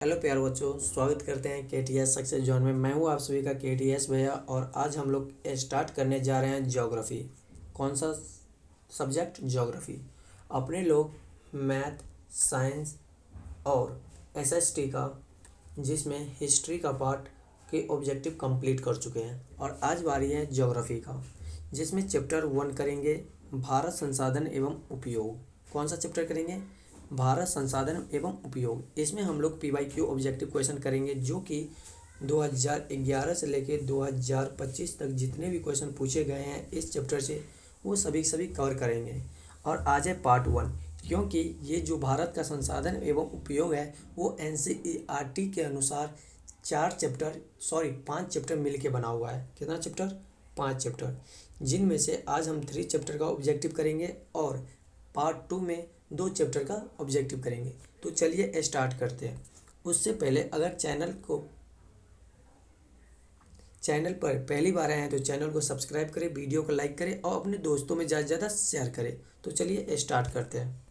Hello प्यारे बच्चों, स्वागत करते हैं KTS सक्सेस जोन में। मैं हूं आप सभी का KTS भैया और आज हम लोग स्टार्ट करने जा रहे हैं ज्योग्राफी। कौन सा सब्जेक्ट? ज्योग्राफी। अपने लोग मैथ, साइंस और SST का, जिसमें हिस्ट्री का पार्ट के ऑब्जेक्टिव कंप्लीट कर चुके हैं और आज बारी है ज्योग्राफी का, जिसमें चैप्टर 1 करेंगे भारत संसाधन एवं उपयोग। कौन सा चैप्टर करेंगे? भारत संसाधन एवं उपयोग। इसमें हम लोग PYQ ऑब्जेक्टिव क्वेश्चन करेंगे, जो कि 2011 से लेके 2025 तक जितने भी क्वेश्चन पूछे गए हैं इस चैप्टर से, वो सभी सभी कवर करेंगे। और आज है पार्ट 1, क्योंकि ये जो भारत का संसाधन एवं उपयोग है वो NCERT के अनुसार 5 चैप्टर मिल के बना हुआ है। कितना चैप्टर? 5 चैप्टर, जिनमें से आज हम 3 चैप्टर का ऑब्जेक्टिव करेंगे और पार्ट 2 में 2 चैप्टर का ऑब्जेक्टिव करेंगे। तो चलिए स्टार्ट करते हैं। उससे पहले अगर चैनल पर पहली बार आए हैं तो चैनल को सब्सक्राइब करें, वीडियो को लाइक करें और अपने दोस्तों में ज़्यादा से ज़्यादा शेयर करें। तो चलिए स्टार्ट करते हैं।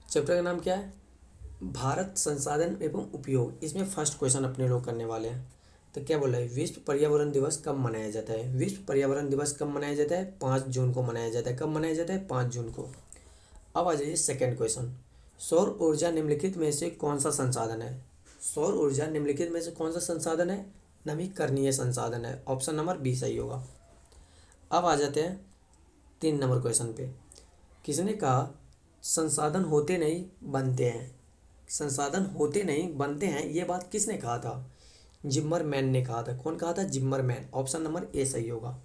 चैप्टर का नाम क्या है? भारत संसाधन एवं उपयोग। इसमें फर्स्ट क्वेश्चन अपने लोग करने वाले हैं। तो क्या बोल रहा है? विश्व पर्यावरण दिवस कब मनाया जाता है? विश्व पर्यावरण दिवस कब मनाया जाता है? 5 जून को मनाया जाता है। कब मनाया जाता है? 5 जून को। अब आ जाइए सेकेंड क्वेश्चन। सौर ऊर्जा निम्नलिखित में से कौन सा संसाधन है? सौर ऊर्जा निम्नलिखित में से कौन सा संसाधन है? नवीकरणीय संसाधन है। ऑप्शन नंबर बी सही होगा। अब आ जाते हैं 3 नंबर क्वेश्चन पे। किसने कहा संसाधन होते नहीं बनते हैं? संसाधन होते नहीं बनते हैं, ये बात किसने कहा था? जिम्मरमैन ने कहा था। कौन कहा था? जिम्मरमैन। ऑप्शन नंबर ए सही होगा।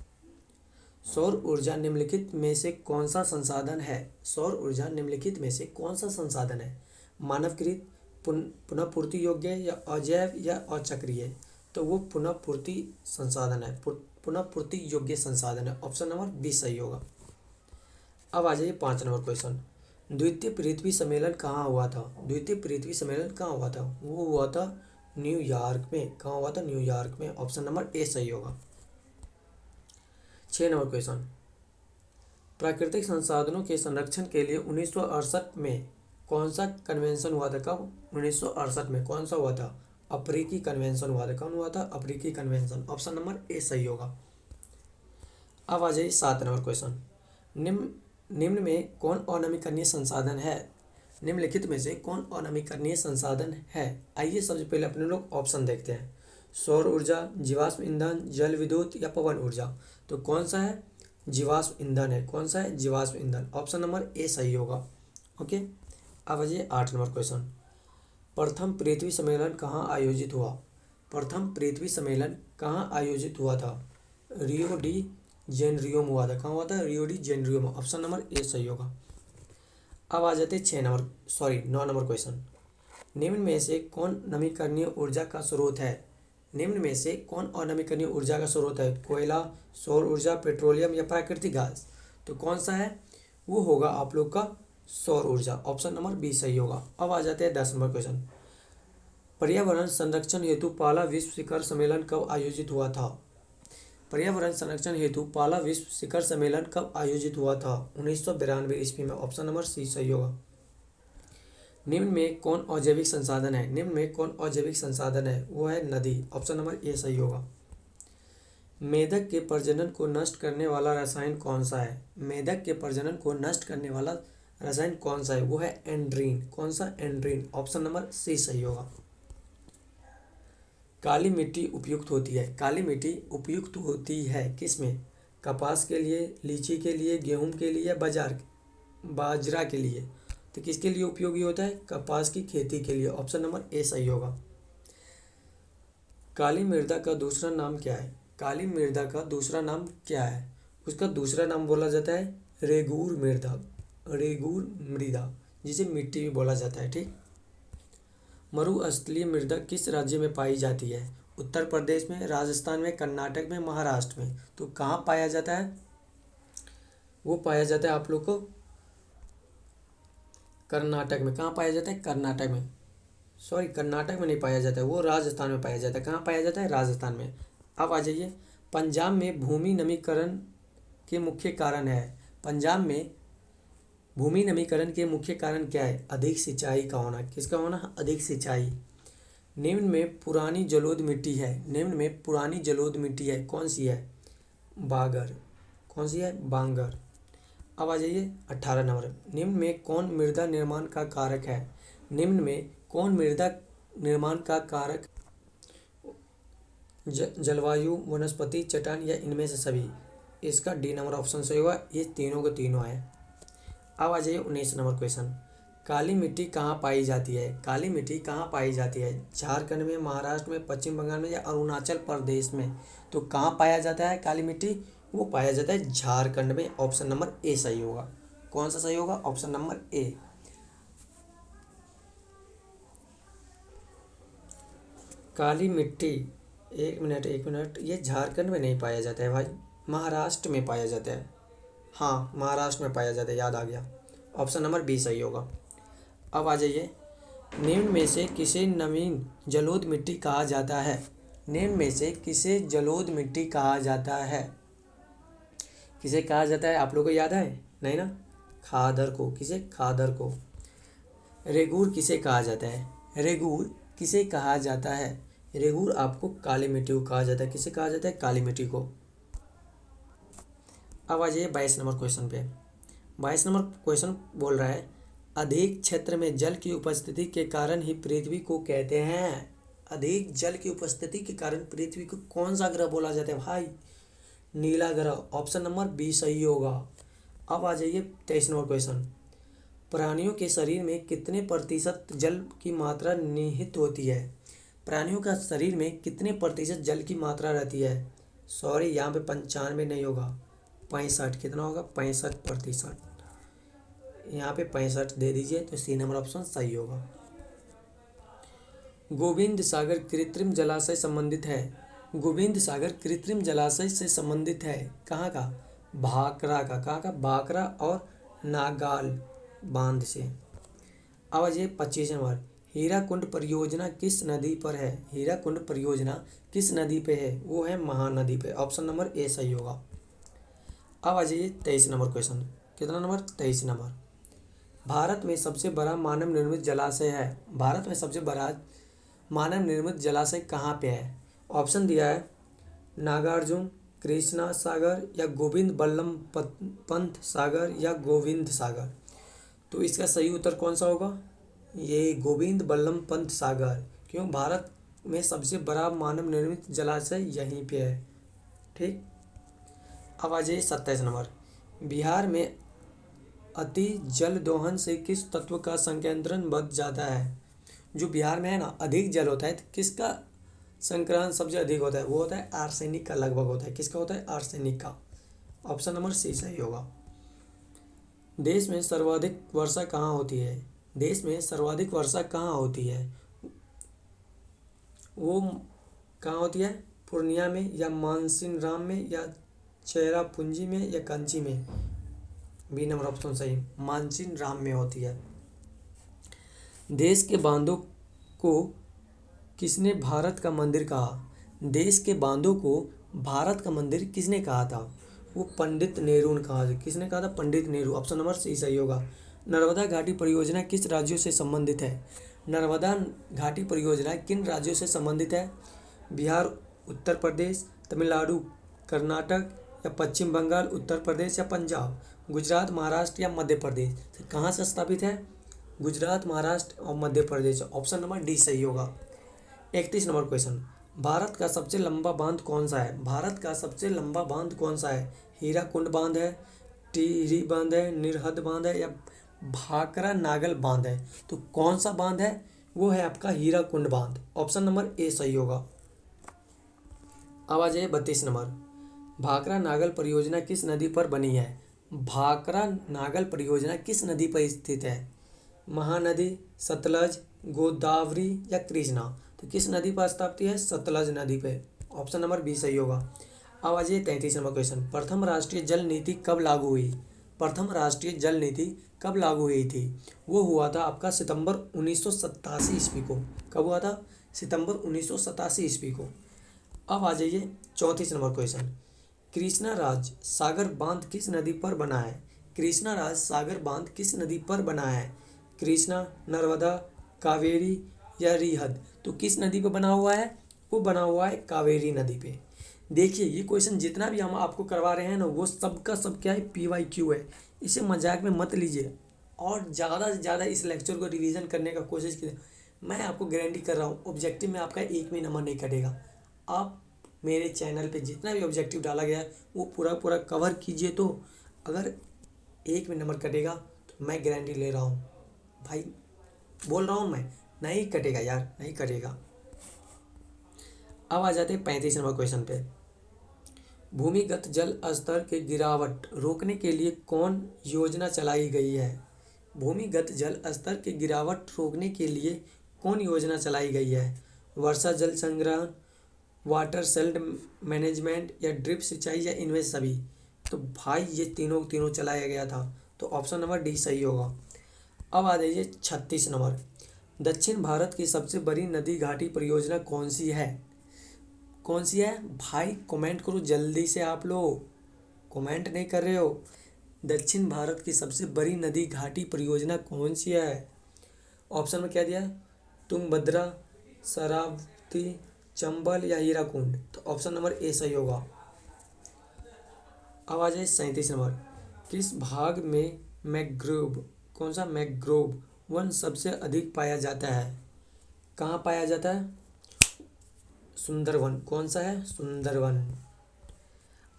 सौर ऊर्जा निम्नलिखित में से कौन सा संसाधन है? सौर ऊर्जा निम्नलिखित में से कौन सा संसाधन है? मानवकृत, पुनः पूर्ति योग्य या अजैव या अचक्रीय? तो वो पुनः पूर्ति संसाधन है, पुनः पूर्ति योग्य संसाधन है। ऑप्शन नंबर बी सही होगा। अब आ जाइए 5 नंबर क्वेश्चन। द्वितीय पृथ्वी सम्मेलन कहाँ हुआ था? द्वितीय पृथ्वी सम्मेलन कहाँ हुआ था? वो हुआ था न्यूयॉर्क में। कहाँ हुआ था? न्यूयॉर्क में। ऑप्शन नंबर ए सही होगा। 6 नंबर क्वेश्चन। प्राकृतिक संसाधनों के संरक्षण के लिए 1968 में कौन सा कन्वेंशन हुआ था? कब? 1968 में कौन सा हुआ था? अफ्रीकी कन्वेंशन हुआ था। कौन हुआ था? अफ्रीकी कन्वेंशन। ऑप्शन नंबर ए सही होगा। अब आ जाइए 7 नंबर क्वेश्चन। निम्न निम्न में कौन अनवीकरणीय संसाधन है? निम्नलिखित में से कौन अनवीकरणीय संसाधन है? आइए सबसे पहले अपने लोग ऑप्शन देखते हैं। सौर ऊर्जा, जीवाश्म ईंधन, जल विद्युत या पवन ऊर्जा? तो कौन सा है? जीवाश्म ईंधन है। कौन सा है? जीवाश्म ईंधन। ऑप्शन नंबर ए सही होगा। ओके। अब आ जाइए 8 नंबर क्वेश्चन। प्रथम पृथ्वी सम्मेलन कहाँ आयोजित हुआ? प्रथम पृथ्वी सम्मेलन कहाँ आयोजित हुआ था? रियो डी जेनरियो में हुआ था। कहाँ हुआ था? रियो डी जेनरियो में। ऑप्शन नंबर ए सही होगा। अब आ जाते 9 नंबर क्वेश्चन। निम्न में से कौन नवीकरणीय ऊर्जा का स्रोत है? निम्न में से कौन अनवीकरणीय ऊर्जा का स्रोत है? कोयला, सौर ऊर्जा, पेट्रोलियम या प्राकृतिक गैस? तो कौन सा है? वो होगा आप लोग का सौर ऊर्जा। ऑप्शन नंबर बी सही होगा। अब आ जाते हैं 10 नंबर क्वेश्चन। पर्यावरण संरक्षण हेतु पहला विश्व शिखर सम्मेलन कब आयोजित हुआ था? पर्यावरण संरक्षण हेतु पहला विश्व शिखर सम्मेलन कब आयोजित हुआ था? 1992 ईस्वी में। ऑप्शन नंबर सी सही होगा। निम्न में कौन अजैविक संसाधन है? निम्न में कौन अजैविक संसाधन है? वो है नदी। ऑप्शन नंबर ए सही होगा। मेढक के प्रजनन को नष्ट करने वाला रसायन कौन सा है? मेढक के प्रजनन को नष्ट करने वाला रसायन कौन सा है? वो है एंड्रीन। कौन सा? एंड्रीन। ऑप्शन नंबर सी सही होगा। काली मिट्टी उपयुक्त होती है। काली मिट्टी उपयुक्त होती है किस में? कपास के लिए, लीची के लिए, गेहूं के लिए या बाजरा के लिए? तो किसके लिए उपयोगी होता है? कपास की खेती के लिए। ऑप्शन नंबर ए सही होगा। काली मृदा का दूसरा नाम क्या है? काली मृदा का दूसरा नाम क्या है? उसका दूसरा नाम बोला जाता है रेगूर मृदा। रेगूर मृदा, जिसे मिट्टी भी बोला जाता है। ठीक। मरुस्थलीय मृदा किस राज्य में पाई जाती है? उत्तर प्रदेश में, राजस्थान में, कर्नाटक में, महाराष्ट्र में? तो कहाँ पाया जाता है? वो पाया जाता है आप लोग को कर्नाटक में। कहाँ पाया जाता है? कर्नाटक में। सॉरी, कर्नाटक में नहीं पाया जाता है, वो राजस्थान में पाया जाता है। कहाँ पाया जाता है? राजस्थान में। अब आ जाइए, पंजाब में भूमि नमीकरण के मुख्य कारण है। पंजाब में भूमि नमीकरण के मुख्य कारण क्या है? अधिक सिंचाई का होना। किसका होना? अधिक सिंचाई। निम्न में पुरानी जलोढ़ मिट्टी है, निम्न में पुरानी जलोढ़ मिट्टी है, कौन सी है? बागर। कौन सी है? बांगर। अब आ जाइए 18 नंबर। निम्न में कौन मृदा निर्माण का कारक है? निम्न में कौन मृदा निर्माण का कारक? जलवायु, वनस्पति, चट्टान या इनमें से सभी? इसका डी नंबर ऑप्शन सही होगा। ये तीनों के तीनों है। अब आ जाइए 19 नंबर क्वेश्चन। काली मिट्टी कहाँ पाई जाती है? काली मिट्टी कहाँ पाई जाती है? झारखंड में, महाराष्ट्र में, पश्चिम बंगाल में या अरुणाचल प्रदेश में? तो कहाँ पाया जाता है काली मिट्टी? वो पाया जाता है झारखंड में। ऑप्शन नंबर ए सही होगा। कौन सा सही होगा? Option number A. काली मिट्टी, एक मिनट, ये झारखंड में नहीं पाया जाता है भाई, महाराष्ट्र में पाया जाता है। हाँ, महाराष्ट्र में पाया जाता है, याद आ गया। ऑप्शन नंबर बी सही होगा। अब आ जाइए, निम्न में से किसे नवीन जलोढ़ मिट्टी कहा जाता है? निम्न में से किसे जलोढ़ मिट्टी कहा जाता है? किसे कहा जाता है? आप लोगों को याद है? नहीं ना? खादर को। किसे? खादर को। रेगूर किसे कहा जाता है? रेगूर किसे कहा जाता है? रेगूर आपको काली मिट्टी को कहा जाता है। किसे कहा जाता है? काली मिट्टी को। अब आ जाइए 22 नंबर क्वेश्चन पे। 22 नंबर क्वेश्चन बोल रहा है, अधिक क्षेत्र में जल की उपस्थिति के कारण ही पृथ्वी को कहते हैं। अधिक जल की उपस्थिति के कारण पृथ्वी को कौन सा ग्रह बोला जाता है भाई? नीला ग्रह। ऑप्शन नंबर बी सही होगा। अब आ जाइए 23 नंबर क्वेश्चन। प्राणियों के शरीर में कितने प्रतिशत जल की मात्रा निहित होती है? प्राणियों का शरीर में कितने प्रतिशत जल की मात्रा रहती है? सॉरी, यहाँ पे 95 नहीं होगा, 65। कितना होगा? 65%। यहाँ पे 65 दे दीजिए तो सी नंबर ऑप्शन सही होगा। गोविंद सागर कृत्रिम जलाशय संबंधित है। गोविंद सागर कृत्रिम जलाशय से संबंधित है। कहाँ का? भाखड़ा का। कहाँ का? भाखड़ा और नागाल बांध से। अब आ जाइए 25 नंबर। हीराकुंड परियोजना किस नदी पर है? हीराकुंड परियोजना किस नदी पे है? वो है महानदी पे। ऑप्शन नंबर ए सही होगा। अब आ जाइए 23 नंबर क्वेश्चन। कितना नंबर? 23 नंबर। भारत में सबसे बड़ा मानव निर्मित जलाशय है। भारत में सबसे बड़ा मानव निर्मित जलाशय कहाँ पे है? ऑप्शन दिया है नागार्जुन, कृष्णा सागर या गोविंद बल्लभ पंत सागर या गोविंद सागर। तो इसका सही उत्तर कौन सा होगा? ये गोविंद बल्लभ पंत सागर। क्यों? भारत में सबसे बड़ा मानव निर्मित जलाशय यहीं पे है। ठीक। अब आ जाइए 27 नंबर। बिहार में अति जल दोहन से किस तत्व का संकेंद्रण बढ़ जाता है? जो बिहार में है ना, अधिक जल होता है तो किसका संक्रमण सबसे अधिक होता है? वो होता है आर्सेनिक का, लगभग होता है। किसका होता है? आर्सेनिक का। ऑप्शन नंबर सी सही होगा। देश में सर्वाधिक वर्षा कहाँ होती है? देश में सर्वाधिक वर्षा कहाँ होती है? वो कहाँ होती है? पूर्णिया में या मानसीनराम में या चेरापूंजी में या कंची में? बी नंबर ऑप्शन सही, मानसीनराम में होती है। देश के बांधों को किसने भारत का मंदिर कहा? देश के बांधों को भारत का मंदिर किसने कहा था? वो पंडित नेहरू ने कहा। किसने कहा था? Pandit Nehru. Option number C सही होगा। नर्मदा घाटी परियोजना किस राज्यों से संबंधित है? नर्मदा घाटी परियोजना किन राज्यों से संबंधित है? बिहार, उत्तर प्रदेश, तमिलनाडु, कर्नाटक या पश्चिम बंगाल, उत्तर प्रदेश या पंजाब, गुजरात, महाराष्ट्र या मध्य प्रदेश। तो कहाँ से स्थापित है? गुजरात, महाराष्ट्र और Madhya Pradesh. Option number D सही होगा। 31 नंबर क्वेश्चन। भारत का सबसे लंबा बांध कौन सा है? भारत का सबसे लंबा बांध कौन सा है? हीराकुंड बांध है, टिहरी बांध है, निरहद बांध है या भाखड़ा नागल बांध है? तो कौन सा बांध है? वो है आपका हीराकुंड बांध। ऑप्शन नंबर ए सही होगा। अब आ जाइए 32 नंबर। भाखड़ा नागल परियोजना किस नदी पर बनी है? भाखड़ा नागल परियोजना किस नदी पर स्थित है? महानदी, सतलज, गोदावरी या कृष्णा? तो किस नदी पर स्थापित है? सतलज नदी पे। ऑप्शन नंबर बी सही होगा। अब आ जाइए 33 नंबर क्वेश्चन। प्रथम राष्ट्रीय जल नीति कब लागू हुई? प्रथम राष्ट्रीय जल नीति कब लागू हुई थी? वो हुआ था आपका सितंबर 1987 ईस्वी को। कब हुआ था? सितंबर 1987 ईस्वी को। अब आ जाइए 34 नंबर क्वेश्चन। कृष्णा राज सागर बांध किस नदी पर बना है? कृष्णा राज सागर बांध किस नदी पर बना है? कृष्णा, नर्मदा, कावेरी या रिहद? तो किस नदी पे बना हुआ है? वो बना हुआ है कावेरी नदी पे। देखिए ये क्वेश्चन जितना भी हम आपको करवा रहे हैं ना, वो सब का सब क्या है, PYQ है। इसे मजाक में मत लीजिए और ज़्यादा से ज़्यादा इस लेक्चर को रिवीजन करने का कोशिश कीजिए। मैं आपको गारंटी कर रहा हूँ ऑब्जेक्टिव में आपका एक भी नंबर नहीं कटेगा। आप मेरे चैनल पे जितना भी ऑब्जेक्टिव डाला गया है वो पूरा पूरा कवर कीजिए, तो अगर एक भी नंबर कटेगा तो मैं गारंटी ले रहा हूँ भाई, बोल रहा हूँ मैं, नहीं कटेगा यार, नहीं कटेगा। अब आ जाते हैं 35 नंबर क्वेश्चन पे। भूमिगत जल स्तर के गिरावट रोकने के लिए कौन योजना चलाई गई है? भूमिगत जल स्तर के गिरावट रोकने के लिए कौन योजना चलाई गई है? वर्षा जल संग्रहण, वाटर सेल्ड मैनेजमेंट या ड्रिप सिंचाई या इनमें सभी? तो भाई ये तीनों तीनों चलाया गया था, तो ऑप्शन नंबर डी सही होगा। अब आ जाइए 36 नंबर। दक्षिण भारत की सबसे बड़ी नदी घाटी परियोजना कौन सी है? कौन सी है भाई? कमेंट करो जल्दी से, आप लोग कमेंट नहीं कर रहे हो। दक्षिण भारत की सबसे बड़ी नदी घाटी परियोजना कौन सी है? ऑप्शन में क्या दिया है? तुंगभद्रा, शरावती, चंबल या हीराकुंड? तो ऑप्शन नंबर ए सही होगा। अब आ जाए 37 नंबर। किस भाग में मैंग्रोव, कौन सा मैंग्रोव वन सबसे अधिक पाया जाता है? कहाँ पाया जाता है? सुंदरवन। कौन सा है? सुंदरवन।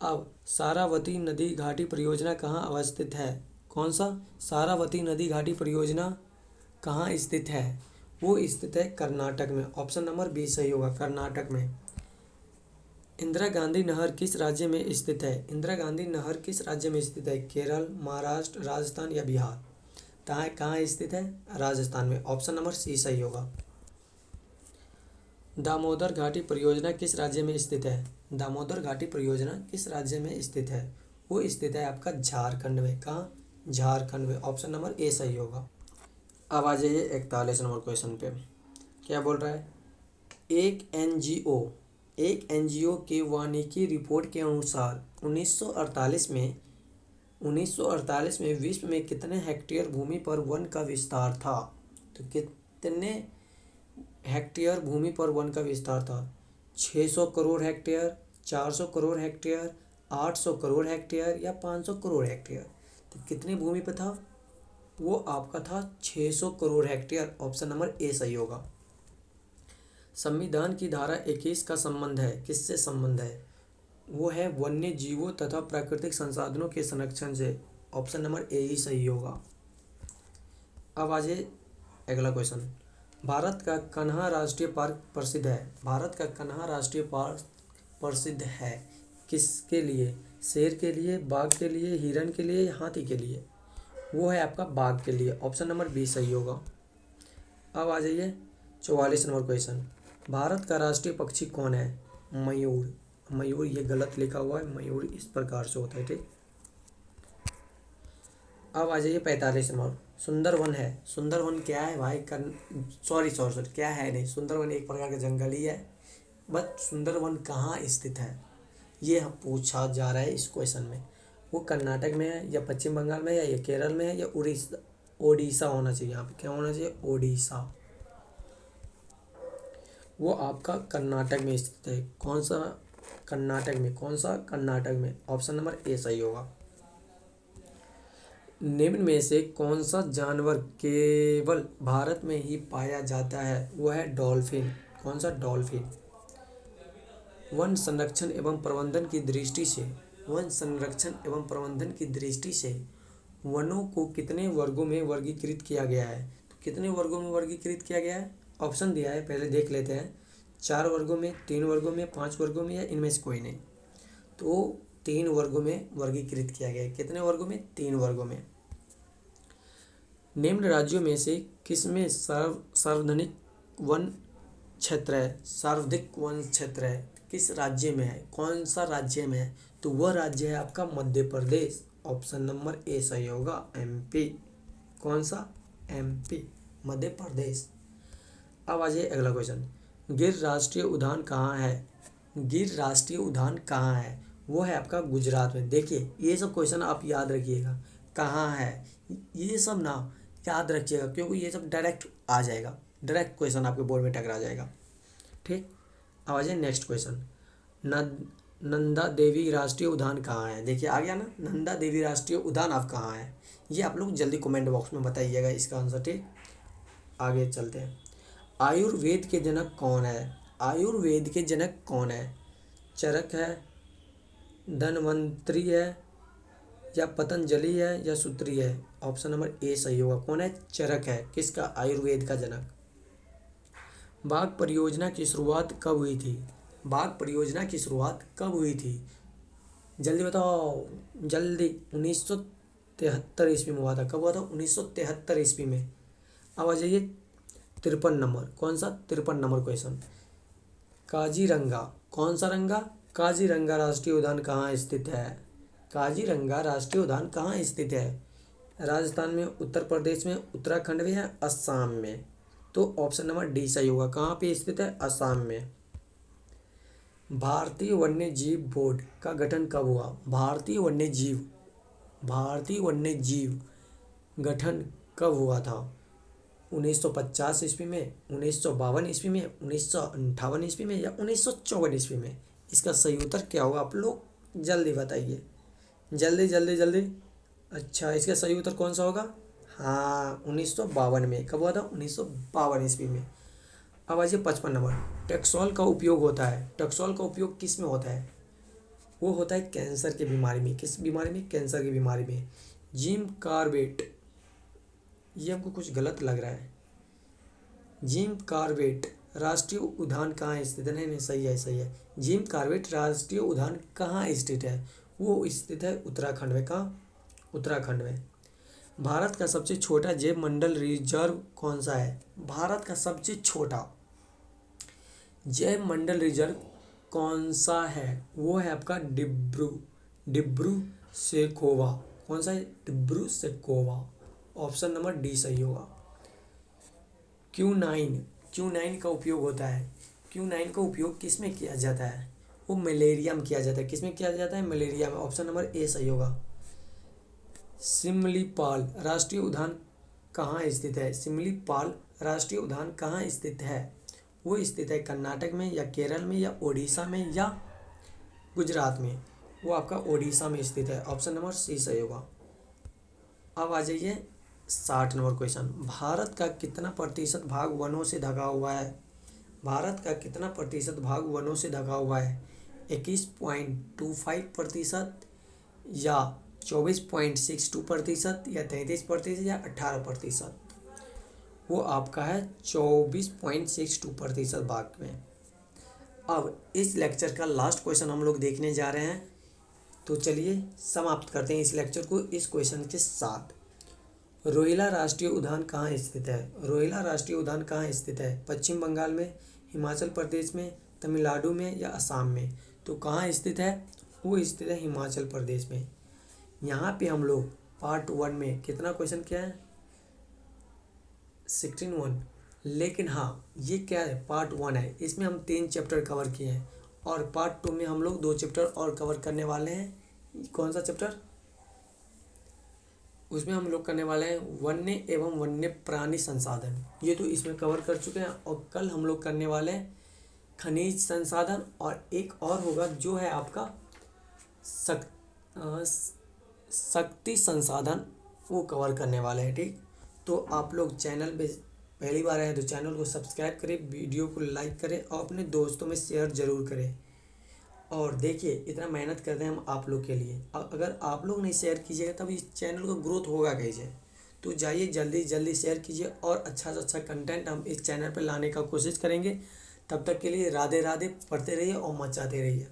अब सारावती नदी घाटी परियोजना कहाँ अवस्थित है? कौन सा? सारावती नदी घाटी परियोजना कहाँ स्थित है? वो स्थित है कर्नाटक में। ऑप्शन नंबर बी सही होगा, कर्नाटक में। इंदिरा गांधी नहर किस राज्य में स्थित है? इंदिरा गांधी नहर किस राज्य में स्थित है? केरल, महाराष्ट्र, राजस्थान या बिहार? कहाँ स्थित है? राजस्थान में। ऑप्शन नंबर सी सही होगा। दामोदर घाटी परियोजना किस राज्य में स्थित है? दामोदर घाटी परियोजना किस राज्य में स्थित है? वो स्थित है आपका झारखंड में। कहाँ? झारखंड में। ऑप्शन नंबर ए सही होगा। अब आ जाइए 41 नंबर क्वेश्चन पे। क्या बोल रहा है? एक एनजीओ के वानिकी रिपोर्ट के अनुसार 1948 में विश्व में कितने हेक्टेयर भूमि पर वन का विस्तार था? तो कितने हेक्टेयर भूमि पर वन का विस्तार था? 600 crore hectare, 400 crore hectare, 800 crore hectare या 500 करोड़ हेक्टेयर? तो कितनी भूमि पर था? वो आपका था 600 crore hectare. Option number A सही होगा। संविधान की धारा 21 का संबंध है, किससे संबंध है? वो है वन्य जीवों तथा प्राकृतिक संसाधनों के संरक्षण से। ऑप्शन नंबर ए ही सही होगा। अब आ जाए अगला क्वेश्चन। भारत का कन्हा राष्ट्रीय पार्क प्रसिद्ध है। भारत का कन्हा राष्ट्रीय पार्क प्रसिद्ध है किसके लिए? शेर के लिए, बाघ के लिए, हिरन के लिए, हाथी के लिए? वो है आपका बाघ के लिए। ऑप्शन नंबर बी सही होगा। अब आ जाइए 44 नंबर क्वेश्चन। भारत का राष्ट्रीय पक्षी कौन है? मयूर। मयूर ये गलत लिखा हुआ है, मयूर इस प्रकार से होता है, ठीक। अब आ जाइए 45 नंबर। सुंदरवन है। सुंदरवन क्या है भाई? सॉरी, क्या है नहीं, सुंदरवन एक प्रकार का जंगल ही है। बट सुंदरवन कहाँ स्थित है ये हम पूछा जा रहा है इस क्वेश्चन में। वो कर्नाटक में है या पश्चिम बंगाल में है या केरल में है या ओडिशा होना चाहिए। यहाँ पे क्या होना चाहिए? ओडिशा। वो आपका कर्नाटक में स्थित है। कौन सा? कर्नाटक में। कौन सा? कर्नाटक में। ऑप्शन नंबर ए सही होगा। निम्न में से कौन सा जानवर केवल भारत में ही पाया जाता है? वो है डॉल्फिन। कौन सा? डॉल्फिन। वन संरक्षण एवं प्रबंधन की दृष्टि से, वन संरक्षण एवं प्रबंधन की दृष्टि से वनों को कितने वर्गों में वर्गीकृत किया गया है? तो कितने वर्गों में वर्गीकृत किया गया है? ऑप्शन दिया है, पहले देख लेते हैं। 4 वर्गों में, 3 वर्गों में, 5 वर्गों में या इनमें से कोई नहीं? तो 3 वर्गों में वर्गीकृत किया गया है। कितने वर्गों में? 3 वर्गों में। निम्न राज्यों में से किसमें सार्वजनिक वन क्षेत्र है? सर्वाधिक वन क्षेत्र है किस राज्य में है? कौन सा राज्य में है? तो वह राज्य है आपका Madhya Pradesh. Option number A सही होगा, MP। कौन सा? MP, मध्य प्रदेश। अब आ जाइए अगला क्वेश्चन। गिर राष्ट्रीय उद्यान कहाँ है? गिर राष्ट्रीय उद्यान कहाँ है? वो है आपका गुजरात में। देखिए ये सब क्वेश्चन आप याद रखिएगा, कहाँ है, ये सब ना याद रखिएगा, क्योंकि ये सब डायरेक्ट आ जाएगा, डायरेक्ट क्वेश्चन आपके बोर्ड में टकरा जाएगा। ठीक, अब आ जाए नेक्स्ट क्वेश्चन। नंदा देवी राष्ट्रीय उद्यान कहाँ है? देखिए आ गया ना, नंदा देवी राष्ट्रीय उद्यान आप कहाँ है, ये आप लोग जल्दी कमेंट बॉक्स में बताइएगा इसका आंसर। ठीक, आगे चलते हैं। आयुर्वेद के जनक कौन है? आयुर्वेद के जनक कौन है? चरक है, धन्वंतरी है, या पतंजलि है, या सूत्री है? ऑप्शन नंबर ए सही होगा। कौन है? चरक है। किसका? आयुर्वेद का जनक। बाघ परियोजना की शुरुआत कब हुई थी? बाघ परियोजना की शुरुआत कब हुई थी? जल्दी बताओ, जल्दी। 1973 ईस्वी में हुआ था। कब हुआ था? 1973 ईस्वी में। अब आ जाइए 53 नंबर। कौन सा? 53 नंबर क्वेश्चन। काजीरंगा, कौन सा रंगा? काजीरंगा राष्ट्रीय उद्यान कहाँ स्थित है? काजीरंगा राष्ट्रीय उद्यान कहाँ स्थित है? राजस्थान में, उत्तर प्रदेश में, उत्तराखंड में, या असम में? तो ऑप्शन नंबर डी सही होगा। कहाँ पे स्थित है? असम में। भारतीय वन्य जीव बोर्ड का गठन कब हुआ? भारतीय वन्य जीव गठन कब हुआ था? 1950 ईस्वी में, 1952 ईस्वी में, 1958 ईस्वी में, या 1954 ईस्वी में? इसका सही उत्तर क्या होगा? आप लोग जल्दी बताइए, जल्दी जल्दी जल्दी। अच्छा, इसका सही उत्तर कौन सा होगा? हाँ, 1952 में। कब हुआ था? 1952 ईस्वी में। अब आइए 55 नंबर। टैक्सोल का उपयोग होता है, टैक्सोल का उपयोग किस में होता है? वो होता है कैंसर की बीमारी में। किस बीमारी में? कैंसर की बीमारी में। जिम कार्बेट, ये हमको कुछ गलत लग रहा है। जिम कार्बेट राष्ट्रीय उद्यान कहाँ स्थित है? नहीं नहीं, सही है सही है। जिम कार्बेट राष्ट्रीय उद्यान कहाँ स्थित है? वो स्थित है उत्तराखंड में। कहाँ? उत्तराखंड में। भारत का सबसे छोटा जैव मंडल रिजर्व कौन सा है? भारत का सबसे छोटा जैव मंडल रिजर्व कौन सा है? वो है आपका डिब्रू सेखोवा। कौन सा है? Dibru Saikhowa. Option number D सही होगा। क्यू9 का उपयोग होता है। क्यू9 का उपयोग किस में किया जाता है? वो मलेरिया में किया जाता है। किस में किया जाता है? मलेरिया में। ऑप्शन नंबर ए सही होगा। सिमलीपाल राष्ट्रीय उद्यान कहाँ स्थित है? सिमलीपाल राष्ट्रीय उद्यान कहाँ स्थित है? वो स्थित है कर्नाटक में, या केरल में, या ओडिशा में, या गुजरात में? वो आपका ओडिशा में स्थित है। ऑप्शन नंबर सी सही होगा। अब आ जाइए 60 नंबर क्वेश्चन। भारत का कितना प्रतिशत भाग वनों से ढका हुआ है? भारत का कितना प्रतिशत भाग वनों से ढका हुआ है? 21.25%, या 24.62%, या 33%, या 18%? वो आपका है 24.62% भाग में। अब इस लेक्चर का लास्ट क्वेश्चन हम लोग देखने जा रहे हैं, तो चलिए समाप्त करते हैं इस लेक्चर को इस क्वेश्चन के साथ। रोहिला राष्ट्रीय उद्यान कहाँ स्थित है? रोहिला राष्ट्रीय उद्यान कहाँ स्थित है? पश्चिम बंगाल में, हिमाचल प्रदेश में, तमिलनाडु में, या असम में? तो कहाँ स्थित है? वो स्थित है हिमाचल प्रदेश में। यहाँ पे हम लोग पार्ट 1 में कितना क्वेश्चन किया है? 16 लेकिन हाँ, ये क्या है? पार्ट 1 है। इसमें हम 3 चैप्टर कवर किए हैं, और पार्ट 2 में हम लोग 2 चैप्टर और कवर करने वाले हैं। कौन सा चैप्टर? उसमें हम लोग करने वाले हैं वन्य एवं वन्य प्राणी संसाधन। ये तो इसमें कवर कर चुके हैं, और कल हम लोग करने वाले हैं खनिज संसाधन, और एक और होगा जो है आपका शक्ति संसाधन, वो कवर करने वाले हैं। ठीक, तो आप लोग चैनल पे पहली बार आए तो चैनल को सब्सक्राइब करें, वीडियो को लाइक करें, और अपने दोस्तों में शेयर ज़रूर करें। और देखिए, इतना मेहनत करते हैं हम आप लोग के लिए, अगर आप लोग नहीं शेयर कीजिएगा तब इस चैनल का ग्रोथ होगा कैसे? तो जाइए जल्दी जल्दी शेयर कीजिए, और अच्छा से अच्छा कंटेंट हम इस चैनल पर लाने का कोशिश करेंगे। तब तक के लिए राधे राधे, पढ़ते रहिए और मचाते रहिए।